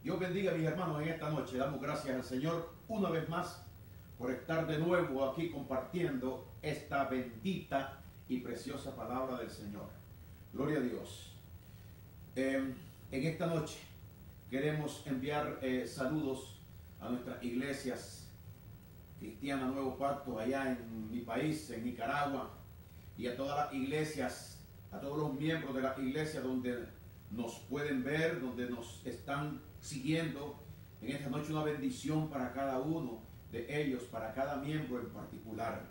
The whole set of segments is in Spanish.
Dios bendiga a mis hermanos en esta noche. Damos gracias al Señor una vez más por estar de nuevo aquí compartiendo esta bendita y preciosa palabra del Señor. Gloria a Dios. En esta noche queremos enviar saludos a nuestras iglesias cristianas Nuevo Pacto allá en mi país, en Nicaragua, y a todas las iglesias, a todos los miembros de las iglesias donde nos pueden ver, donde nos están siguiendo. En esta noche una bendición para cada uno de ellos, para cada miembro en particular.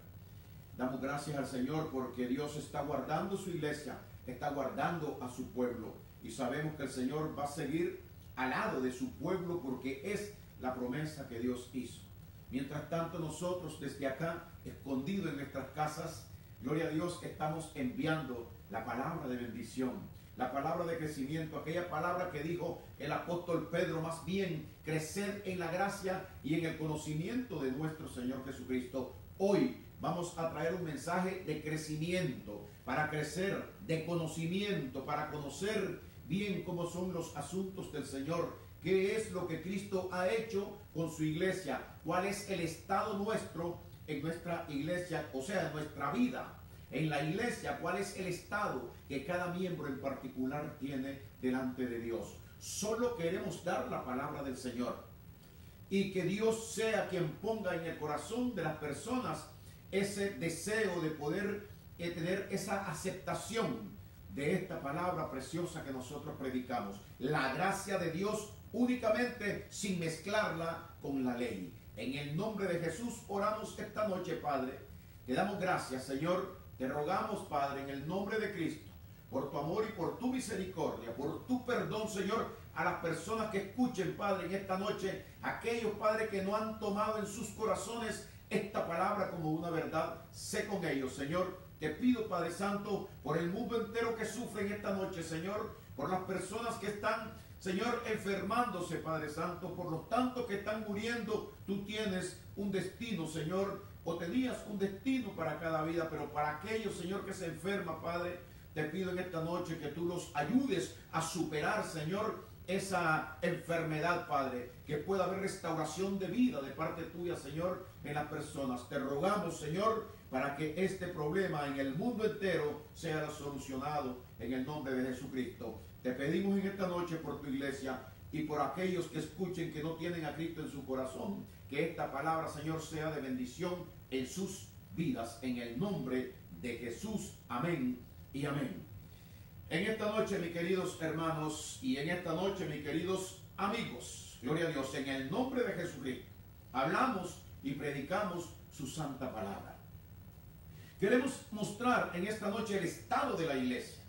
Damos gracias al Señor porque Dios está guardando su iglesia, está guardando a su pueblo, y sabemos que el Señor va a seguir al lado de su pueblo porque es la promesa que Dios hizo. Mientras tanto, nosotros desde acá, escondidos en nuestras casas, gloria a Dios, estamos enviando la palabra de bendición, la palabra de crecimiento, aquella palabra que dijo el apóstol Pedro, más bien crecer en la gracia y en el conocimiento de nuestro Señor Jesucristo. Hoy vamos a traer un mensaje de crecimiento, para crecer, de conocimiento, para conocer bien cómo son los asuntos del Señor, qué es lo que Cristo ha hecho con su iglesia, cuál es el estado nuestro en nuestra iglesia, o sea, en nuestra vida. En la iglesia, cuál es el estado que cada miembro en particular tiene delante de Dios. Solo queremos dar la palabra del Señor, y que Dios sea quien ponga en el corazón de las personas ese deseo de poder tener esa aceptación de esta palabra preciosa que nosotros predicamos. La gracia de Dios únicamente, sin mezclarla con la ley. En el nombre de Jesús oramos esta noche, Padre. Te damos gracias, Señor. Te rogamos, Padre, en el nombre de Cristo, por tu amor y por tu misericordia, por tu perdón, Señor, a las personas que escuchen, Padre, en esta noche, aquellos, Padre, que no han tomado en sus corazones esta palabra como una verdad. Sé con ellos, Señor. Te pido, Padre Santo, por el mundo entero que sufre en esta noche, Señor, por las personas que están, Señor, enfermándose, Padre Santo, por los tantos que están muriendo. Tú tienes un destino, Señor, o tenías un destino para cada vida, pero para aquellos, Señor, que se enferman, Padre, te pido en esta noche que tú los ayudes a superar, Señor, esa enfermedad, Padre, que pueda haber restauración de vida de parte tuya, Señor, en las personas. Te rogamos, Señor, para que este problema en el mundo entero sea solucionado en el nombre de Jesucristo. Te pedimos en esta noche por tu iglesia y por aquellos que escuchen que no tienen a Cristo en su corazón, que esta palabra, Señor, sea de bendición en sus vidas, en el nombre de Jesús. Amén y amén. En esta noche, mis queridos hermanos, y en esta noche, mis queridos amigos, gloria a Dios, en el nombre de Jesucristo, hablamos y predicamos su santa palabra. Queremos mostrar en esta noche el estado de la iglesia.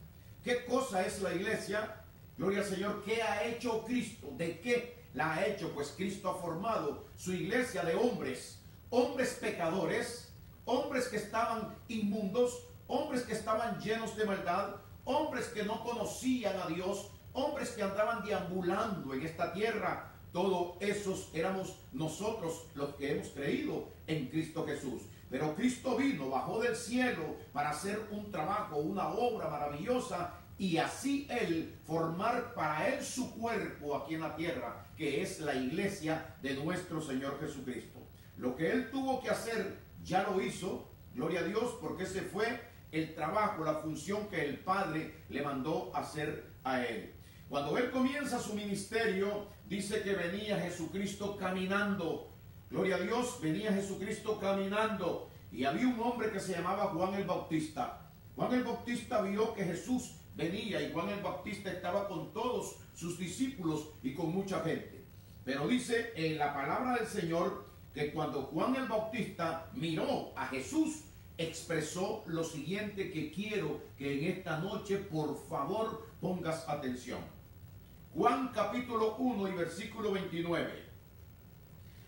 ¿Qué cosa es la iglesia? Gloria al Señor. ¿Qué ha hecho Cristo? ¿De qué la ha hecho? Pues Cristo ha formado su iglesia de hombres, hombres pecadores, hombres que estaban inmundos, hombres que estaban llenos de maldad, hombres que no conocían a Dios, hombres que andaban deambulando en esta tierra. Todos esos éramos nosotros los que hemos creído en Cristo Jesús. Pero Cristo vino, bajó del cielo para hacer un trabajo, una obra maravillosa, y así Él formar para Él su cuerpo aquí en la tierra, que es la iglesia de nuestro Señor Jesucristo. Lo que Él tuvo que hacer, ya lo hizo, gloria a Dios, porque ese fue el trabajo, la función que el Padre le mandó hacer a Él. Cuando Él comienza su ministerio, dice que venía Jesucristo caminando. Gloria a Dios, venía Jesucristo caminando, y había un hombre que se llamaba Juan el Bautista. Juan el Bautista vio que Jesús venía, y Juan el Bautista estaba con todos sus discípulos y con mucha gente. Pero dice en la palabra del Señor que cuando Juan el Bautista miró a Jesús, expresó lo siguiente, que quiero que en esta noche por favor pongas atención. Juan capítulo 1 y versículo 29.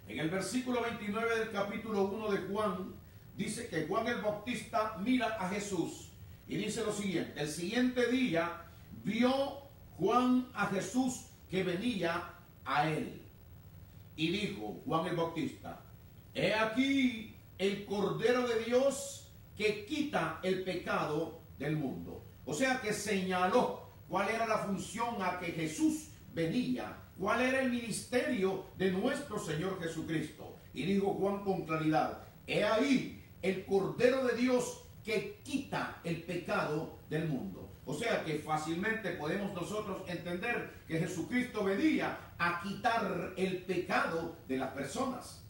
En el versículo 29 del capítulo 1 de Juan, dice que Juan el Bautista mira a Jesús y dice lo siguiente: el siguiente día vio Juan a Jesús que venía a él, y dijo Juan el Bautista: he aquí el Cordero de Dios que quita el pecado del mundo. O sea que señaló cuál era la función a que Jesús venía, cuál era el ministerio de nuestro Señor Jesucristo. Y dijo Juan con claridad: he ahí el Cordero de Dios que quita el pecado del mundo. O sea que fácilmente podemos nosotros entender que Jesucristo venía a quitar el pecado de las personas,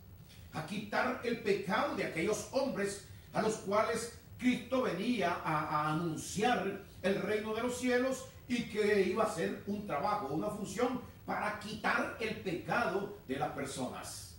a quitar el pecado de aquellos hombres a los cuales Cristo venía a anunciar el reino de los cielos, y que iba a ser un trabajo, una función para quitar el pecado de las personas.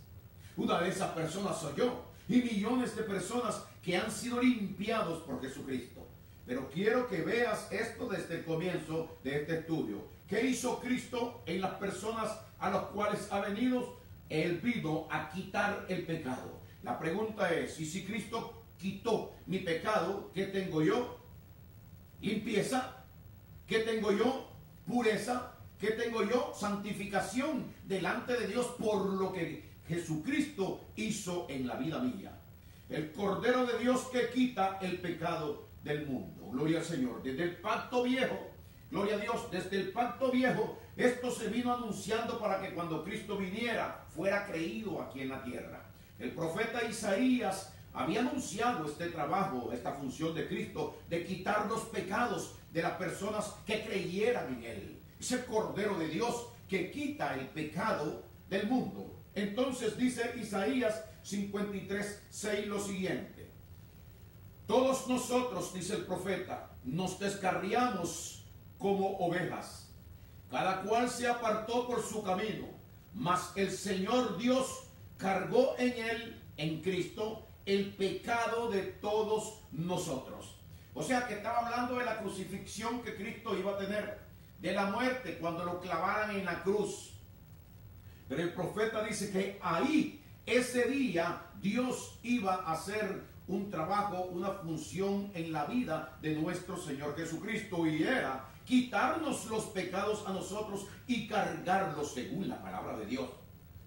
Una de esas personas soy yo, y millones de personas que han sido limpiados por Jesucristo. Pero quiero que veas esto desde el comienzo de este estudio. ¿Qué hizo Cristo en las personas a las cuales ha venido? Él vino a quitar el pecado. La pregunta es: ¿y si Cristo quitó mi pecado, qué tengo yo? Limpieza. ¿Qué tengo yo? Pureza. ¿Qué tengo yo? Santificación delante de Dios por lo que Jesucristo hizo en la vida mía. El Cordero de Dios que quita el pecado del mundo. Gloria al Señor. Desde el pacto viejo, gloria a Dios, desde el pacto viejo, esto se vino anunciando para que cuando Cristo viniera fuera creído aquí en la tierra. El profeta Isaías había anunciado este trabajo, esta función de Cristo, de quitar los pecados de las personas que creyeran en Él. Es el Cordero de Dios que quita el pecado del mundo. Entonces dice Isaías 53:6 lo siguiente: todos nosotros, dice el profeta, nos descarriamos como ovejas, cada cual se apartó por su camino, mas el Señor Dios cargó en Él, en Cristo, el pecado de todos nosotros. O sea que estaba hablando de la crucifixión que Cristo iba a tener, de la muerte cuando lo clavaran en la cruz. Pero el profeta dice que ahí, ese día, Dios iba a hacer un trabajo, una función en la vida de nuestro Señor Jesucristo, y era quitarnos los pecados a nosotros y cargarlos según la palabra de Dios,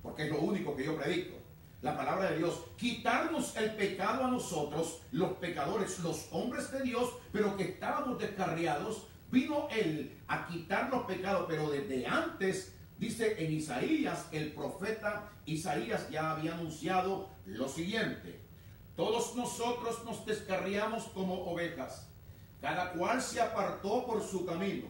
porque es lo único que yo predico, la palabra de Dios. Quitarnos el pecado a nosotros, los pecadores, los hombres de Dios, pero que estábamos descarriados. Vino Él a quitar los pecados, pero desde antes, dice en Isaías, el profeta Isaías ya había anunciado lo siguiente: todos nosotros nos descarriamos como ovejas, cada cual se apartó por su camino,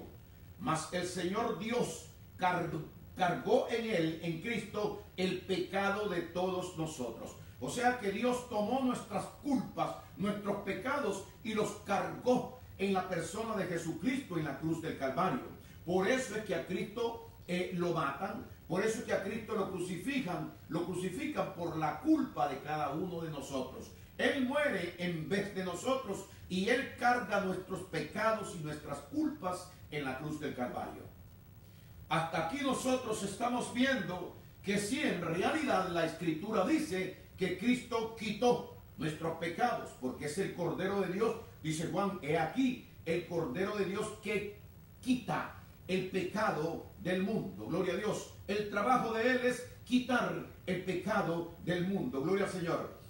mas el Señor Dios cargó en Él, en Cristo, el pecado de todos nosotros. O sea que Dios tomó nuestras culpas, nuestros pecados, y los cargó en la persona de Jesucristo en la cruz del Calvario. Por eso es que a Cristo lo matan, por eso es que a Cristo lo crucifican por la culpa de cada uno de nosotros. Él muere en vez de nosotros, y Él carga nuestros pecados y nuestras culpas en la cruz del Calvario. Hasta aquí nosotros estamos viendo que sí, en realidad la Escritura dice que Cristo quitó nuestros pecados, porque es el Cordero de Dios. Dice Juan: he aquí el Cordero de Dios que quita el pecado del mundo. Gloria a Dios. El trabajo de Él es quitar el pecado del mundo. Gloria al Señor.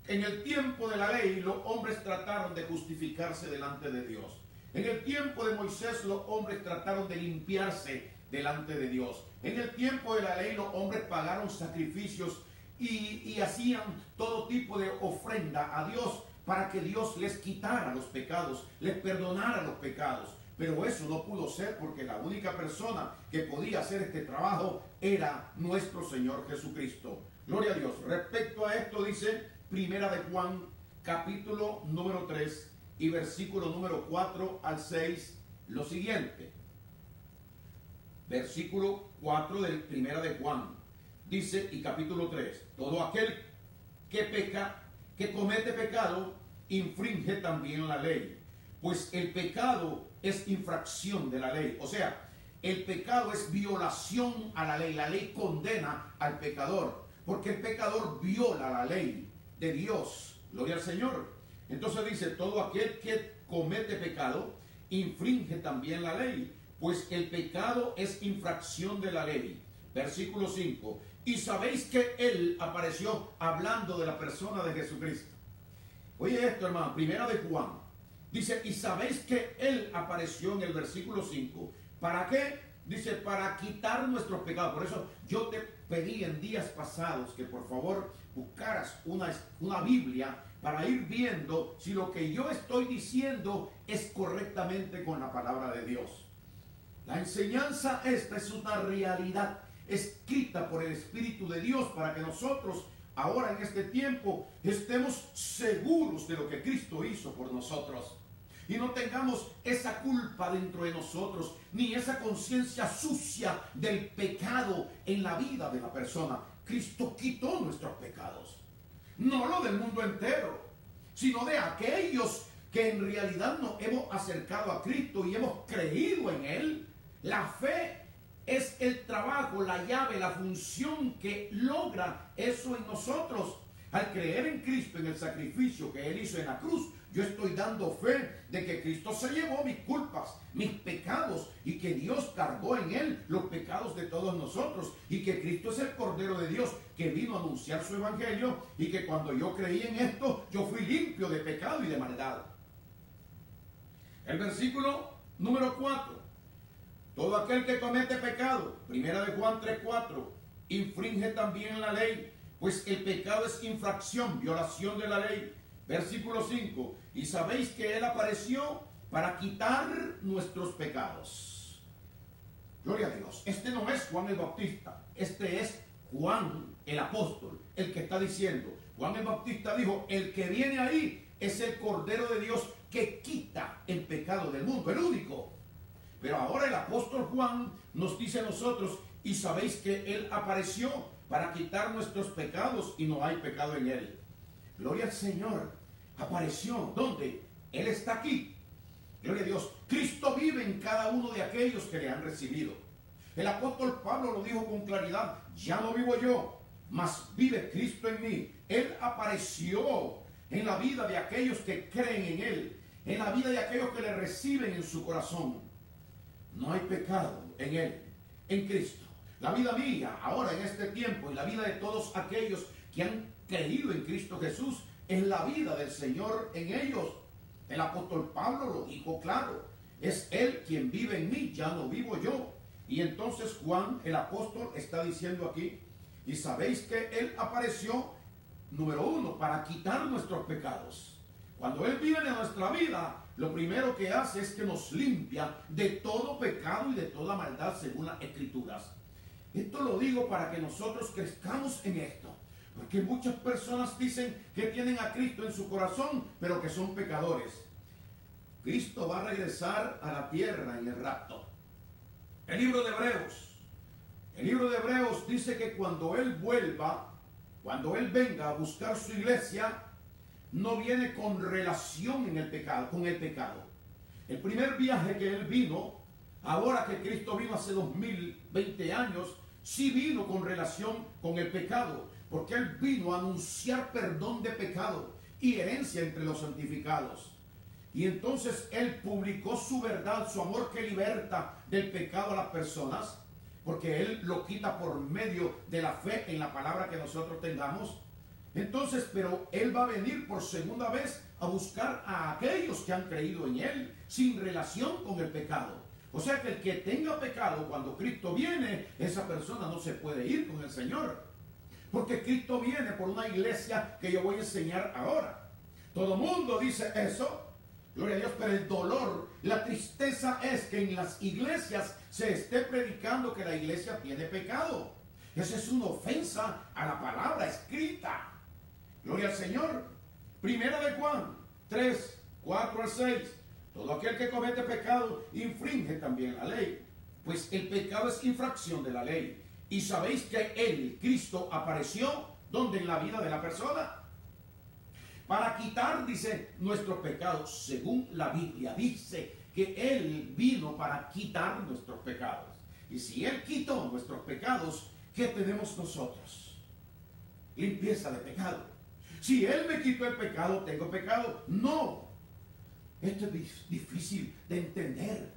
En el tiempo de la ley, los hombres trataron de justificarse delante de Dios. En el tiempo de Moisés, los hombres trataron de limpiarse delante de Dios. En el tiempo de la ley, los hombres pagaron sacrificios y hacían todo tipo de ofrenda a Dios para que Dios les quitara los pecados, les perdonara los pecados. Pero eso no pudo ser, porque la única persona que podía hacer este trabajo era nuestro Señor Jesucristo. Gloria a Dios. Respecto a esto dice Primera de Juan, capítulo número 3 y versículo número 4 al 6, lo siguiente. Versículo 4 de Primera de Juan dice, y capítulo 3: todo aquel que peca, que comete pecado, infringe también la ley, pues el pecado es infracción de la ley. O sea, el pecado es violación a la ley. La ley condena al pecador, porque el pecador viola la ley de Dios. Gloria al Señor. Entonces dice: todo aquel que comete pecado infringe también la ley, pues el pecado es infracción de la ley. Versículo 5: y sabéis que Él apareció, hablando de la persona de Jesucristo. Oye esto, hermano. Primera de Juan dice: y sabéis que Él apareció, en el versículo 5. ¿Para qué? dice, para quitar nuestros pecados. Por eso yo te pedí en días pasados que por favor buscaras una Biblia para ir viendo si lo que yo estoy diciendo es correctamente con la palabra de Dios. La enseñanza esta es una realidad escrita por el Espíritu de Dios para que nosotros ahora en este tiempo estemos seguros de lo que Cristo hizo por nosotros. Y no tengamos esa culpa dentro de nosotros, ni esa conciencia sucia del pecado en la vida de la persona. Cristo quitó nuestros pecados. No lo del mundo entero, sino de aquellos que en realidad nos hemos acercado a Cristo y hemos creído en Él. La fe es el trabajo, la llave, la función que logra eso en nosotros. Al creer en Cristo, en el sacrificio que Él hizo en la cruz, yo estoy dando fe de que Cristo se llevó mis culpas, mis pecados, y que Dios cargó en Él los pecados de todos nosotros, y que Cristo es el Cordero de Dios que vino a anunciar su evangelio, y que cuando yo creí en esto, yo fui limpio de pecado y de maldad. El versículo número 4. Todo aquel que comete pecado, primera de Juan 3:4, infringe también la ley, pues el pecado es infracción, violación de la ley. Versículo 5, y sabéis que Él apareció para quitar nuestros pecados. Gloria a Dios. Este no es Juan el Bautista, este es Juan el apóstol, el que está diciendo. Juan el Bautista dijo, el que viene ahí es el Cordero de Dios que quita el pecado del mundo, el único. Pero ahora el apóstol Juan nos dice a nosotros, y sabéis que Él apareció para quitar nuestros pecados y no hay pecado en Él. Gloria al Señor. Apareció. ¿Dónde? Él está aquí. Gloria a Dios. Cristo vive en cada uno de aquellos que le han recibido. El apóstol Pablo lo dijo con claridad. Ya no vivo yo, mas vive Cristo en mí. Él apareció en la vida de aquellos que creen en Él, en la vida de aquellos que le reciben en su corazón. No hay pecado en Él, en Cristo. La vida mía ahora en este tiempo y la vida de todos aquellos que han creído en Cristo Jesús es la vida del Señor en ellos. El apóstol Pablo lo dijo claro. Es Él quien vive en mí, ya no vivo yo. Y entonces Juan, el apóstol, está diciendo aquí, y sabéis que Él apareció, número 1, para quitar nuestros pecados. Cuando Él viene a nuestra vida, lo primero que hace es que nos limpia de todo pecado y de toda maldad según las Escrituras. Esto lo digo para que nosotros crezcamos en esto. Porque muchas personas dicen que tienen a Cristo en su corazón, pero que son pecadores. Cristo va a regresar a la tierra en el rapto. El libro de Hebreos dice que cuando Él vuelva, cuando Él venga a buscar su iglesia, no viene con relación en el pecado, con el pecado. El primer viaje que Él vino, ahora que Cristo vino hace 2020 años, sí vino con relación con el pecado. Porque Él vino a anunciar perdón de pecado y herencia entre los santificados. Y entonces Él publicó su verdad, su amor que liberta del pecado a las personas. Porque Él lo quita por medio de la fe en la palabra que nosotros tengamos. Entonces, pero Él va a venir por segunda vez a buscar a aquellos que han creído en Él sin relación con el pecado. O sea que el que tenga pecado cuando Cristo viene, esa persona no se puede ir con el Señor. Porque Cristo viene por una iglesia que yo voy a enseñar ahora. Todo el mundo dice eso. Gloria a Dios, pero el dolor, la tristeza es que en las iglesias se esté predicando que la iglesia tiene pecado. Esa es una ofensa a la palabra escrita. Gloria al Señor. Primera de Juan 3, 4 al 6. Todo aquel que comete pecado infringe también la ley. Pues el pecado es infracción de la ley. Y sabéis que Él, Cristo, apareció, ¿dónde? En la vida de la persona. Para quitar, dice, nuestros pecados. Según la Biblia, dice que Él vino para quitar nuestros pecados. Y si Él quitó nuestros pecados, ¿qué tenemos nosotros? Limpieza de pecado. Si Él me quitó el pecado, ¿tengo pecado? No. Esto es difícil de entender.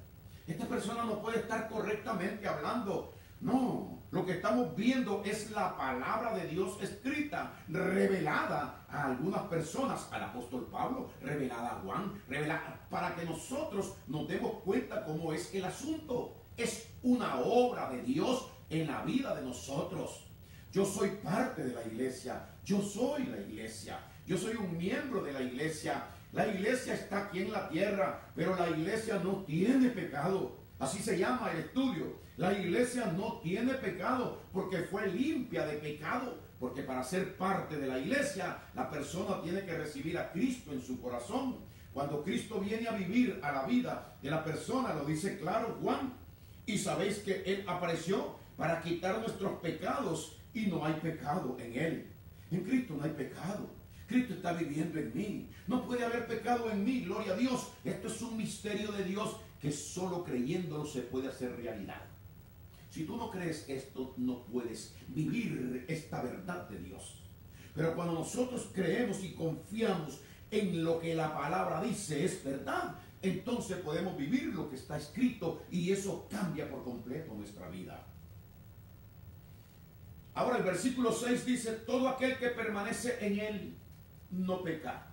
Esta persona no puede estar correctamente hablando. No, lo que estamos viendo es la palabra de Dios escrita, revelada a algunas personas, al apóstol Pablo, revelada a Juan, revelada para que nosotros nos demos cuenta cómo es el asunto. Es una obra de Dios en la vida de nosotros. Yo soy parte de la iglesia, yo soy la iglesia, yo soy un miembro de la iglesia. La iglesia está aquí en la tierra, pero la iglesia no tiene pecado. Así se llama el estudio. La iglesia no tiene pecado porque fue limpia de pecado. Porque para ser parte de la iglesia, la persona tiene que recibir a Cristo en su corazón. Cuando Cristo viene a vivir a la vida de la persona, lo dice claro Juan. Y sabéis que Él apareció para quitar nuestros pecados y no hay pecado en Él. En Cristo no hay pecado. Cristo está viviendo en mí. No puede haber pecado en mí, gloria a Dios. Esto es un misterio de Dios que solo creyéndolo se puede hacer realidad. Si tú no crees esto, no puedes vivir esta verdad de Dios. Pero cuando nosotros creemos y confiamos en lo que la palabra dice es verdad, entonces podemos vivir lo que está escrito y eso cambia por completo nuestra vida. Ahora el versículo 6 dice, todo aquel que permanece en él no peca.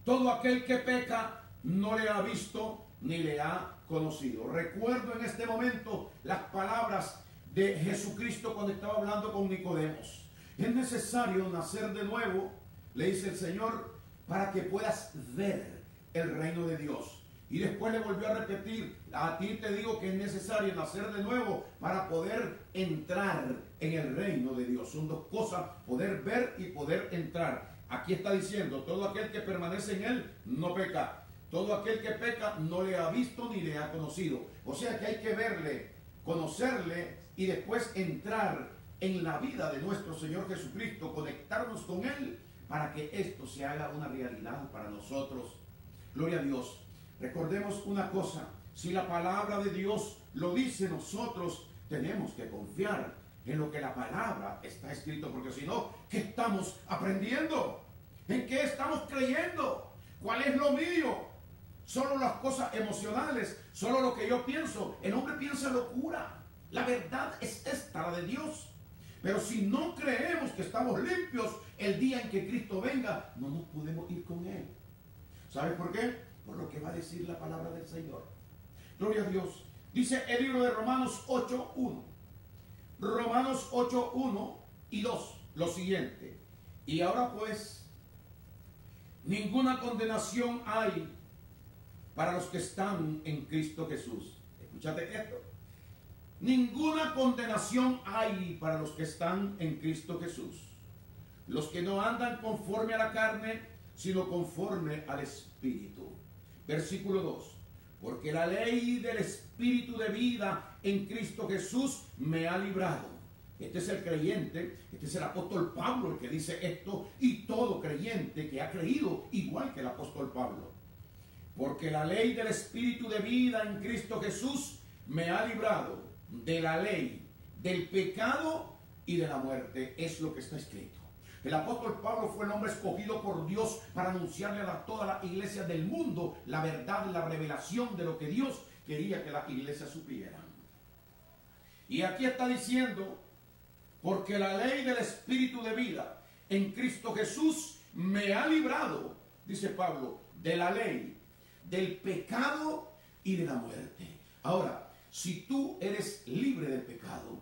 Todo aquel que peca no le ha visto ni le ha conocido. Recuerdo en este momento las palabras de Jesucristo cuando estaba hablando con Nicodemos. Es necesario nacer de nuevo, le dice el Señor, para que puedas ver el reino de Dios. Y después le volvió a repetir, a ti te digo que es necesario nacer de nuevo para poder entrar en el reino de Dios. Son dos cosas, poder ver y poder entrar. Aquí está diciendo, todo aquel que permanece en él no peca. Todo aquel que peca no le ha visto ni le ha conocido. O sea que hay que verle, conocerle y después entrar en la vida de nuestro Señor Jesucristo, conectarnos con Él para que esto se haga una realidad para nosotros. Gloria a Dios. Recordemos una cosa, si la palabra de Dios lo dice, nosotros tenemos que confiar en lo que la palabra está escrito, porque si no, ¿qué estamos aprendiendo? ¿En qué estamos creyendo? ¿Cuál es lo mío? Solo las cosas emocionales, solo lo que yo pienso. El hombre piensa locura. La verdad es esta, la de Dios. Pero si no creemos que estamos limpios el día en que Cristo venga, no nos podemos ir con Él. ¿Sabes por qué? Por lo que va a decir la palabra del Señor. Gloria a Dios. Dice el libro de Romanos 8:1. Romanos 8:1 y 2. Lo siguiente. Y ahora pues, ninguna condenación hay para los que están en Cristo Jesús. Escúchate esto. Ninguna condenación hay para los que están en Cristo Jesús. Los que no andan conforme a la carne, sino conforme al Espíritu. Versículo 2. Porque la ley del Espíritu de vida en Cristo Jesús me ha librado. Este es el creyente, este es el apóstol Pablo el que dice esto, y todo creyente que ha creído igual que el apóstol Pablo. Porque la ley del Espíritu de vida en Cristo Jesús me ha librado de la ley, del pecado y de la muerte. Es lo que está escrito. El apóstol Pablo fue el hombre escogido por Dios para anunciarle a toda la iglesia del mundo la verdad, la revelación de lo que Dios quería que la iglesia supiera. Y aquí está diciendo, porque la ley del Espíritu de vida en Cristo Jesús me ha librado, dice Pablo, de la ley, del pecado y de la muerte. Ahora, si tú eres libre del pecado,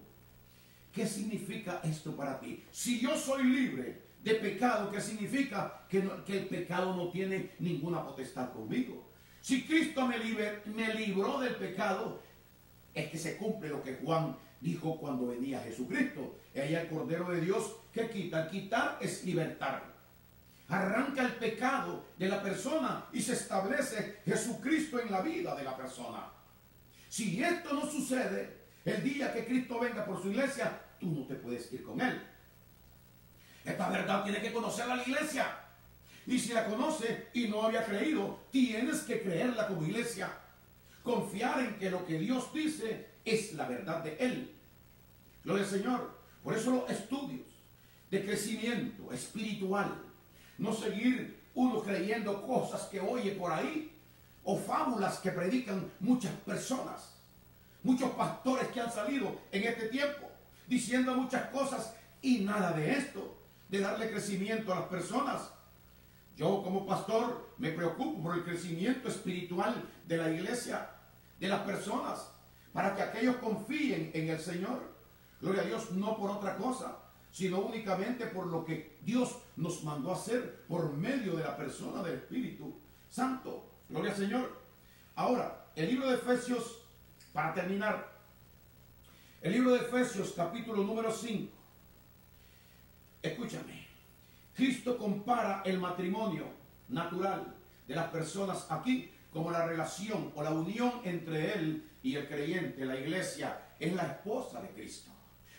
¿qué significa esto para ti? Si yo soy libre de pecado, ¿qué significa? Que el pecado no tiene ninguna potestad conmigo. Si Cristo me libró del pecado, es que se cumple lo que Juan dijo cuando venía Jesucristo. Ella el Cordero de Dios que quita. Quitar es libertar. Arranca el pecado de la persona y se establece Jesucristo en la vida de la persona. Si esto no sucede, el día que Cristo venga por su iglesia, tú no te puedes ir con Él. Esta verdad tiene que conocerla la iglesia. Y si la conoce y no había creído, tienes que creerla como iglesia. Confiar en que lo que Dios dice es la verdad de Él. Gloria al Señor. Por eso los estudios de crecimiento espiritual. No seguir uno creyendo cosas que oye por ahí o fábulas que predican muchas personas. Muchos pastores que han salido en este tiempo diciendo muchas cosas y nada de esto, de darle crecimiento a las personas. Yo como pastor me preocupo por el crecimiento espiritual de la iglesia, de las personas, para que aquellos confíen en el Señor. Gloria a Dios, no por otra cosa, sino únicamente por lo que Dios nos mandó a hacer por medio de la persona del Espíritu Santo. Gloria al Señor. Ahora, el libro de Efesios, para terminar, el libro de Efesios capítulo número 5. Escúchame. Cristo compara el matrimonio natural de las personas aquí como la relación o la unión entre él y el creyente. La iglesia es la esposa de Cristo.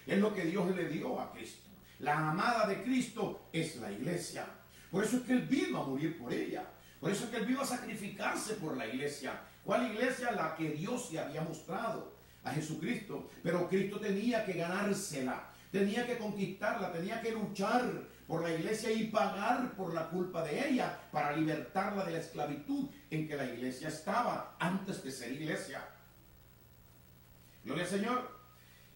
Es lo que Dios le dio a Cristo. La amada de Cristo es la iglesia. Por eso es que Él vino a morir por ella. Por eso es que Él vino a sacrificarse por la iglesia. ¿Cuál iglesia? La que Dios le había mostrado a Jesucristo. Pero Cristo tenía que ganársela. Tenía que conquistarla. Tenía que luchar por la iglesia y pagar por la culpa de ella para libertarla de la esclavitud en que la iglesia estaba antes de ser iglesia. Gloria al Señor.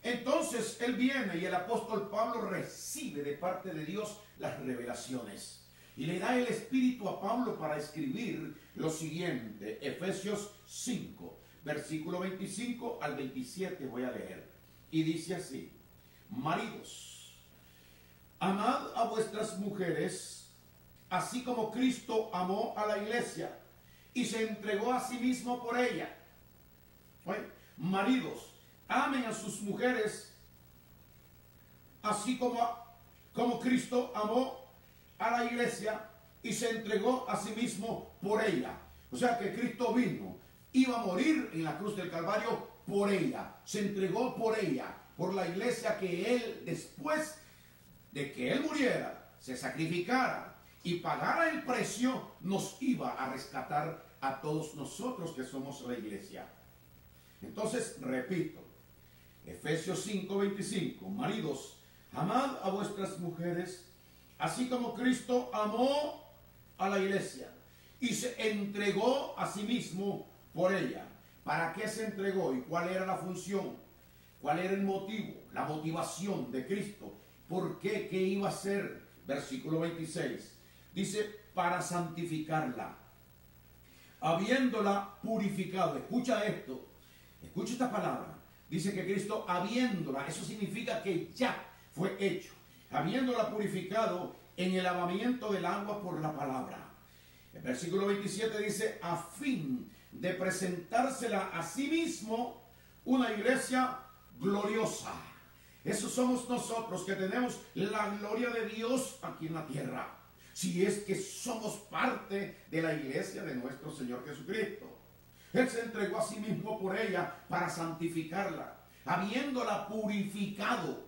Entonces Él viene y el apóstol Pablo recibe de parte de Dios las revelaciones. Y le da el Espíritu a Pablo para escribir lo siguiente. Efesios 5, versículo 25 al 27 voy a leer. Y dice así: maridos, amad a vuestras mujeres, así como Cristo amó a la iglesia y se entregó a sí mismo por ella. Oye, maridos, amen a sus mujeres, así como Cristo amó a la iglesia y se entregó a sí mismo por ella. O sea que Cristo vino, iba a morir en la cruz del Calvario por ella, se entregó por ella, por la iglesia, que Él, después de que Él muriera, se sacrificara y pagara el precio, nos iba a rescatar a todos nosotros que somos la iglesia. Entonces, repito, Efesios 5, 25, maridos, amad a vuestras mujeres, así como Cristo amó a la iglesia y se entregó a sí mismo por ella. ¿Para qué se entregó y cuál era la función? ¿Cuál era el motivo? La motivación de Cristo. ¿Por qué? ¿Qué iba a hacer? Versículo 26. Dice, para santificarla, habiéndola purificado. Escucha esto. Escucha esta palabra. Dice que Cristo, habiéndola, eso significa que ya fue hecho. Habiéndola purificado en el lavamiento del agua por la palabra. El versículo 27 dice, a fin de presentársela a sí mismo una iglesia gloriosa. Esos somos nosotros, que tenemos la gloria de Dios aquí en la tierra. Si es que somos parte de la iglesia de nuestro Señor Jesucristo. Él se entregó a sí mismo por ella para santificarla, habiéndola purificado.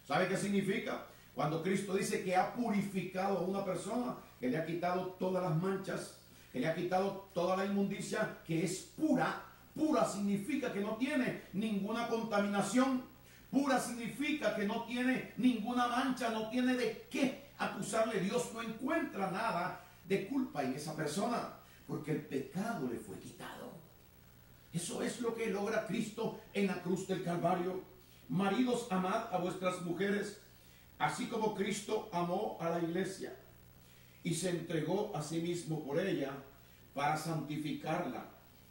¿Sabe qué significa? Cuando Cristo dice que ha purificado a una persona, que le ha quitado todas las manchas, que le ha quitado toda la inmundicia, que es pura. Pura significa que no tiene ninguna contaminación. Pura significa que no tiene ninguna mancha, no tiene de qué acusarle. Dios no encuentra nada de culpa en esa persona, porque el pecado le fue quitado. Eso es lo que logra Cristo en la cruz del Calvario. Maridos, amad a vuestras mujeres, así como Cristo amó a la iglesia y se entregó a sí mismo por ella para santificarla,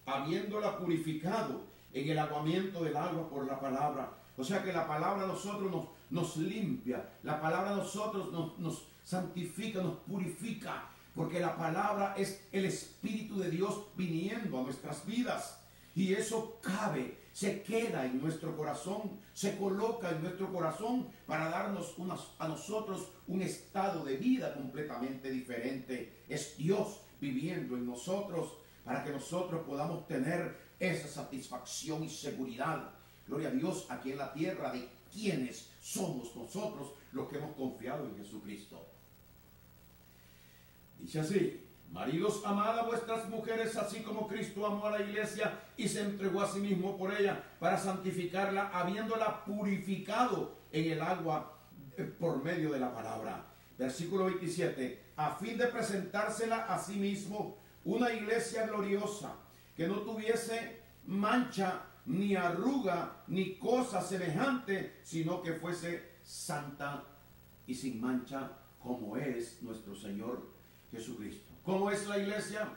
habiéndola purificado en el aguamiento del agua por la palabra. O sea que la palabra a nosotros nos limpia, la palabra a nosotros nos santifica, nos purifica, porque la palabra es el Espíritu de Dios viniendo a nuestras vidas. Y eso cabe, se queda en nuestro corazón, se coloca en nuestro corazón para darnos a nosotros un estado de vida completamente diferente. Es Dios viviendo en nosotros para que nosotros podamos tener esa satisfacción y seguridad. Gloria a Dios, aquí en la tierra, de quienes somos nosotros los que hemos confiado en Jesucristo. Dice así: maridos, amad a vuestras mujeres, así como Cristo amó a la iglesia y se entregó a sí mismo por ella para santificarla, habiéndola purificado en el agua por medio de la palabra. Versículo 27, a fin de presentársela a sí mismo una iglesia gloriosa, que no tuviese mancha, ni arruga, ni cosa semejante, sino que fuese santa y sin mancha, como es nuestro Señor Jesucristo. ¿Cómo es la iglesia?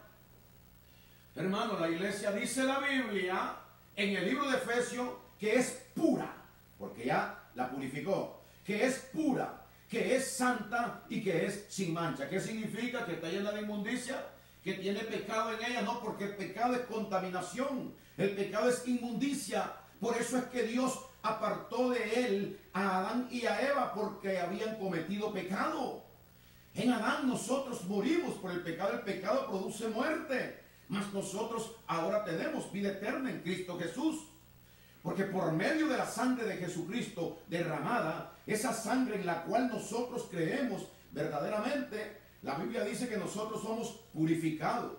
Hermano, la iglesia, dice la Biblia en el libro de Efesios que es pura, porque ya la purificó, que es pura, que es santa y que es sin mancha. ¿Qué significa? Que está llena de inmundicia, que tiene pecado en ella. No, porque el pecado es contaminación, el pecado es inmundicia. Por eso es que Dios apartó de él a Adán y a Eva, porque habían cometido pecado. En Adán nosotros morimos por el pecado produce muerte, mas nosotros ahora tenemos vida eterna en Cristo Jesús. Porque por medio de la sangre de Jesucristo derramada, esa sangre en la cual nosotros creemos verdaderamente, la Biblia dice que nosotros somos purificados,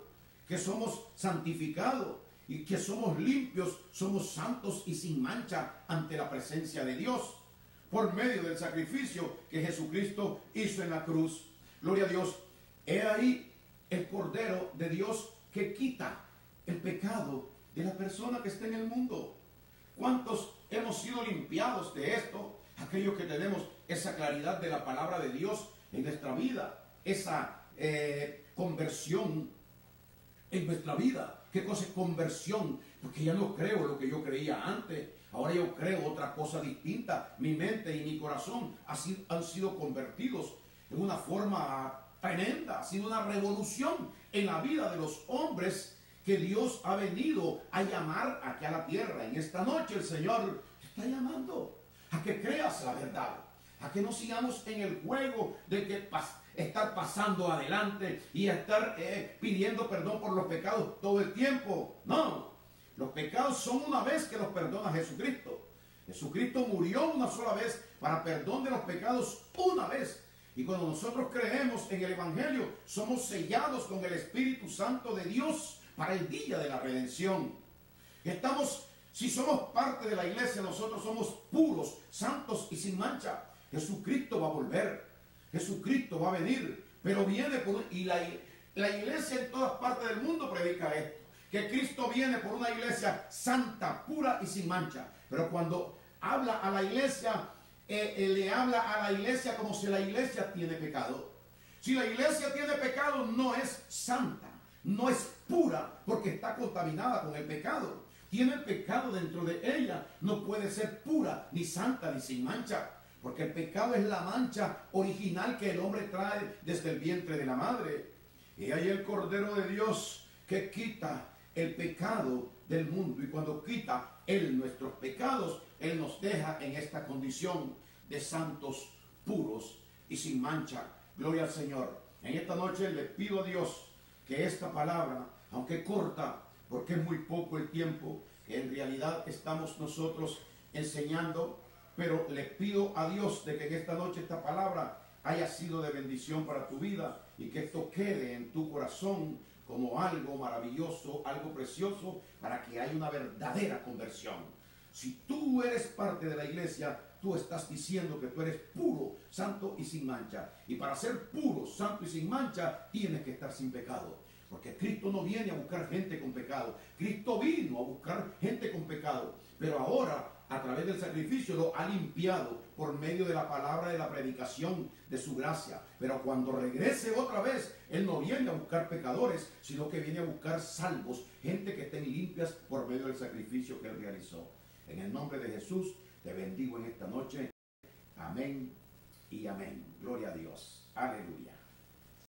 que somos santificados y que somos limpios, somos santos y sin mancha ante la presencia de Dios, por medio del sacrificio que Jesucristo hizo en la cruz. Gloria a Dios. He ahí el Cordero de Dios que quita el pecado de la persona que está en el mundo. ¿Cuántos hemos sido limpiados de esto? Aquellos que tenemos esa claridad de la palabra de Dios en nuestra vida, esa conversión en nuestra vida. ¿Qué cosa es conversión? Porque ya no creo lo que yo creía antes. Ahora yo creo otra cosa distinta. Mi mente y mi corazón han sido convertidos en una forma tremenda. Ha sido una revolución en la vida de los hombres que Dios ha venido a llamar aquí a la tierra. En esta noche el Señor te está llamando a que creas la verdad, a que no sigamos en el juego de que estar pasando adelante y estar pidiendo perdón por los pecados todo el tiempo. No, los pecados son una vez que los perdona Jesucristo. Jesucristo murió una sola vez para perdón de los pecados una vez. Y cuando nosotros creemos en el Evangelio, somos sellados con el Espíritu Santo de Dios para el día de la redención. Si somos parte de la iglesia, nosotros somos puros, santos y sin mancha. Jesucristo va a volver, Jesucristo va a venir, pero viene y la iglesia en todas partes del mundo predica esto, que Cristo viene por una iglesia santa, pura y sin mancha. Pero cuando habla a la iglesia, le habla a la iglesia como si la iglesia tiene pecado. Si la iglesia tiene pecado, no es santa, no es pura, porque está contaminada con el pecado. Tiene el pecado dentro de ella, no puede ser pura, ni santa, ni sin mancha, porque el pecado es la mancha original que el hombre trae desde el vientre de la madre. Y ahí el Cordero de Dios que quita el pecado del mundo, y cuando quita Él nuestros pecados, Él nos deja en esta condición de santos, puros y sin mancha. Gloria al Señor. En esta noche le pido a Dios que esta palabra, aunque corta, porque es muy poco el tiempo que en realidad estamos nosotros enseñando, pero le pido a Dios de que en esta noche esta palabra haya sido de bendición para tu vida y que esto quede en tu corazón como algo maravilloso, algo precioso, para que haya una verdadera conversión. Si tú eres parte de la iglesia, tú estás diciendo que tú eres puro, santo y sin mancha. Y para ser puro, santo y sin mancha, tienes que estar sin pecado. Porque Cristo no viene a buscar gente con pecado. Cristo vino a buscar gente con pecado. Pero ahora, a través del sacrificio, lo ha limpiado por medio de la palabra de la predicación de su gracia. Pero cuando regrese otra vez, Él no viene a buscar pecadores, sino que viene a buscar salvos, gente que estén limpias por medio del sacrificio que Él realizó. En el nombre de Jesús, te bendigo en esta noche. Amén y amén. Gloria a Dios. Aleluya.